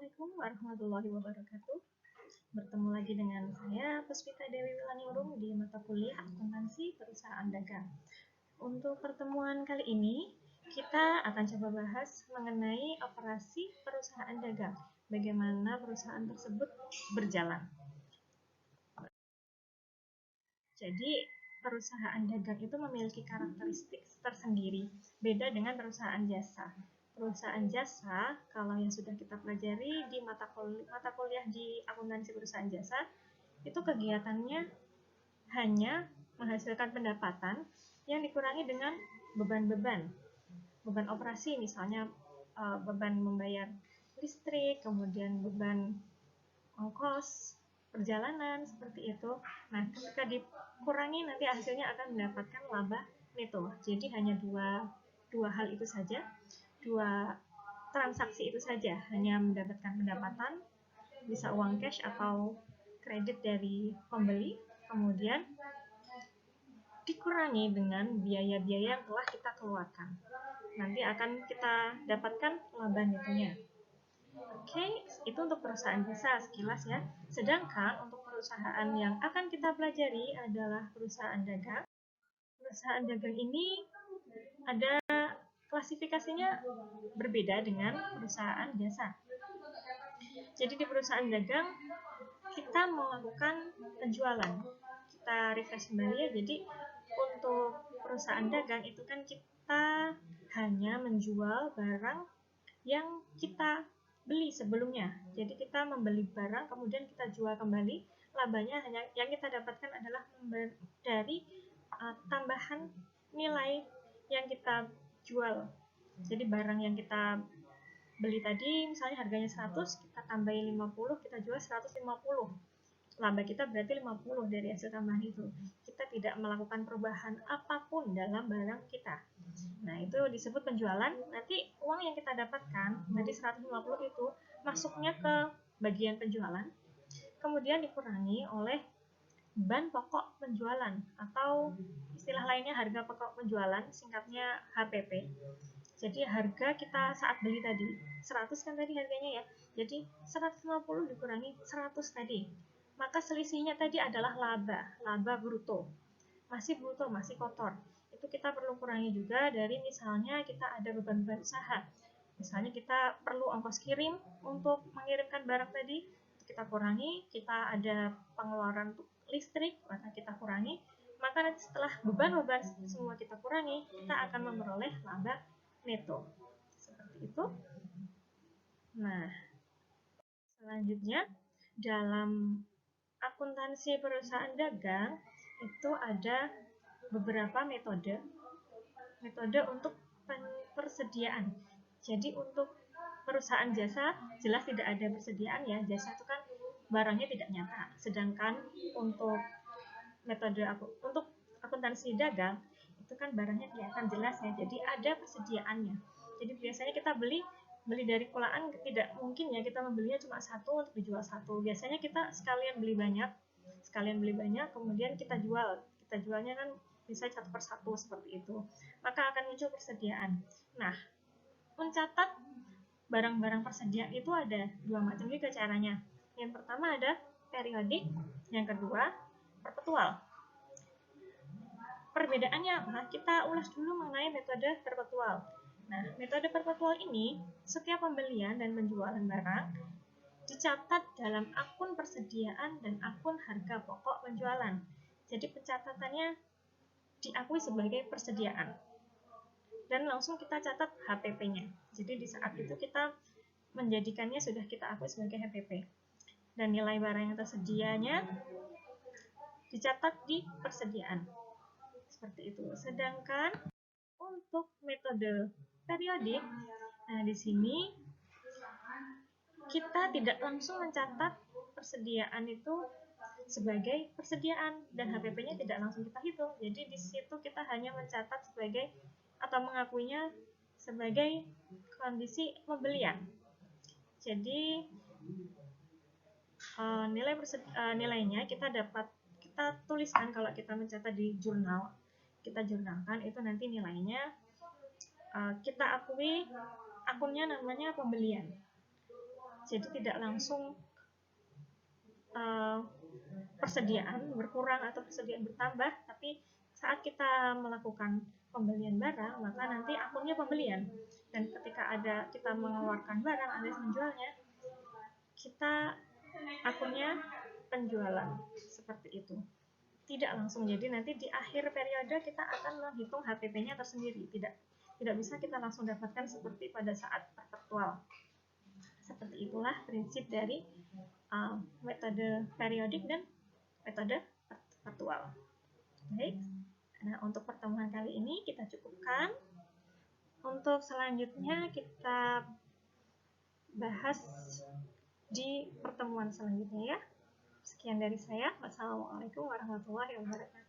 Assalamualaikum warahmatullahi wabarakatuh. Bertemu lagi dengan saya, Puspita Dewi Wilaningrum di mata kuliah Akuntansi Perusahaan Dagang. Untuk pertemuan kali ini, kita akan coba bahas mengenai operasi perusahaan dagang. Bagaimana perusahaan tersebut berjalan. Jadi, perusahaan dagang itu memiliki karakteristik tersendiri, beda dengan perusahaan jasa. Perusahaan jasa, kalau yang sudah kita pelajari di mata kuliah di akuntansi perusahaan jasa, itu kegiatannya hanya menghasilkan pendapatan yang dikurangi dengan beban-beban operasi, misalnya beban membayar listrik, kemudian beban ongkos perjalanan, seperti itu. Nah, ketika dikurangi nanti hasilnya akan mendapatkan laba neto. Jadi hanya dua hal itu saja, dua transaksi itu saja, hanya mendapatkan pendapatan, bisa uang cash atau kredit dari pembeli, kemudian dikurangi dengan biaya-biaya yang telah kita keluarkan. Nanti akan kita dapatkan laba netonya. Oke, itu untuk perusahaan jasa sekilas ya. Sedangkan untuk perusahaan yang akan kita pelajari adalah perusahaan dagang. Perusahaan dagang ini ada klasifikasinya berbeda dengan perusahaan jasa. Jadi di perusahaan dagang kita melakukan penjualan. Kita refresh kembali ya. Jadi untuk perusahaan dagang itu kan kita hanya menjual barang yang kita beli sebelumnya. Jadi kita membeli barang kemudian kita jual kembali. Labanya hanya yang kita dapatkan adalah dari tambahan nilai yang kita jual. Jadi barang yang kita beli tadi misalnya harganya 100, kita tambahin 50, kita jual 150. Laba kita berarti 50 dari hasil tambahan itu. Kita tidak melakukan perubahan apapun dalam barang kita. Nah, itu disebut penjualan. Nanti uang yang kita dapatkan, tadi 150 itu masuknya ke bagian penjualan, kemudian dikurangi oleh bahan pokok penjualan atau istilah lainnya harga pokok penjualan, singkatnya HPP. Jadi harga kita saat beli tadi 100 kan tadi harganya ya. Jadi 150 dikurangi 100 tadi. Maka selisihnya tadi adalah laba bruto. Masih bruto, masih kotor. Itu kita perlu kurangi juga dari misalnya kita ada beban usaha. Misalnya kita perlu ongkos kirim untuk mengirimkan barang tadi, kita kurangi. Kita ada pengeluaran untuk listrik, maka kita kurangi. Maka nanti setelah beban-beban semua kita kurangi, kita akan memperoleh laba neto. Seperti itu. Nah, selanjutnya dalam akuntansi perusahaan dagang itu ada beberapa metode untuk persediaan. Jadi untuk perusahaan jasa jelas tidak ada persediaan ya. Jasa itu kan barangnya tidak nyata. Sedangkan untuk metode untuk akuntansi dagang itu kan barangnya kelihatan jelas ya. Jadi ada persediaannya. Jadi biasanya kita beli dari kulaan, tidak mungkin ya kita membelinya cuma satu untuk dijual satu. Biasanya kita sekalian beli banyak, kemudian kita jual. Kita jualnya kan bisa satu per satu seperti itu. Maka akan muncul persediaan. Nah, mencatat barang-barang persediaan itu ada dua macam juga caranya. Yang pertama ada periodik, yang kedua perpetual. Perbedaannya apa? Kita ulas dulu mengenai metode perpetual. Nah, metode perpetual ini, setiap pembelian dan penjualan barang dicatat dalam akun persediaan dan akun harga pokok penjualan. Jadi pencatatannya diakui sebagai persediaan. Dan langsung kita catat HPP-nya. Jadi di saat itu kita menjadikannya sudah kita akui sebagai HPP. Dan nilai barang yang tersedianya dicatat di persediaan. Seperti itu. Sedangkan untuk metode periodik, nah di sini kita tidak langsung mencatat persediaan itu sebagai persediaan dan HPP-nya tidak langsung kita hitung. Jadi di situ kita hanya mencatat sebagai atau mengakuinya sebagai kondisi pembelian. Jadi nilainya kita tuliskan kalau kita mencatat di jurnal, kita jurnalkan itu nanti nilainya kita akui akunnya namanya pembelian. Jadi tidak langsung persediaan berkurang atau persediaan bertambah, tapi saat kita melakukan pembelian barang, maka nanti akunnya pembelian. Dan ketika kita mengeluarkan barang alias menjualnya, kita akunnya penjualan, seperti itu. Tidak langsung, jadi nanti di akhir periode kita akan menghitung HPP-nya tersendiri. Tidak bisa kita langsung dapatkan seperti pada saat perpetual. Seperti itulah prinsip dari metode periodik dan metode perpetual. Baik, nah untuk pertemuan kali ini kita cukupkan. Untuk selanjutnya kita bahas di pertemuan selanjutnya ya. Sekian dari saya. Wassalamualaikum warahmatullahi wabarakatuh.